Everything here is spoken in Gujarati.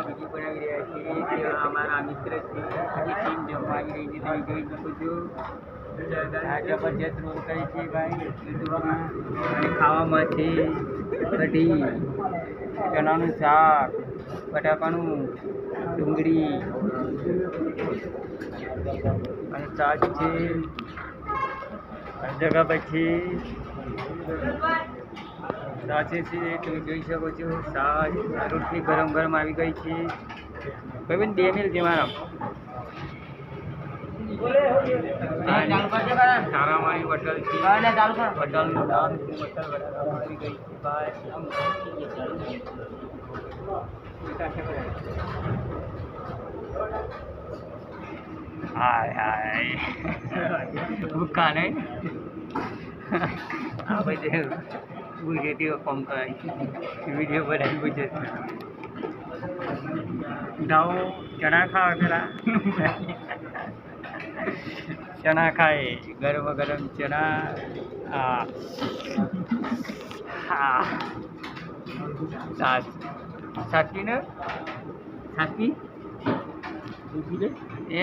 બીજી બનાવી રહ્યા છીએ. ત્યાં અમારા મિત્ર છે, આખી ટીમ જમવા આવી રહી છે, તમે જોઈ શકો છો. આ જબરજસ્ત રોલ કરી છે ભાઈ યુટ્યુબમાં. અને ખાવામાં છે કઢી, ચણાનું શાક, બટાકાનું, ડુંગળી અને શાક છે. જગા પછી સાચે છે, તમે જોઈ શકો છો. શાક રોટલી ગરમ ગરમ આવી ગઈ છે. ભાઈ 2 મિલ છે મારા. સારામાની હોટલ છે. હોટલનું નામ છે હોટલ વડાપાવ આવી ગઈ છે ભાઈ. હાય હાય ભૂકા નહીં. આ બધે ગુજરાતીઓ ફોર્મ કરાય વિડીયો બનાવી ગુજરાતી. જાઓ ચણા ખાવા પેલા. ચણા ખાય ગરમ ગરમ ચણા. હા હા સાચી ને સાચી એ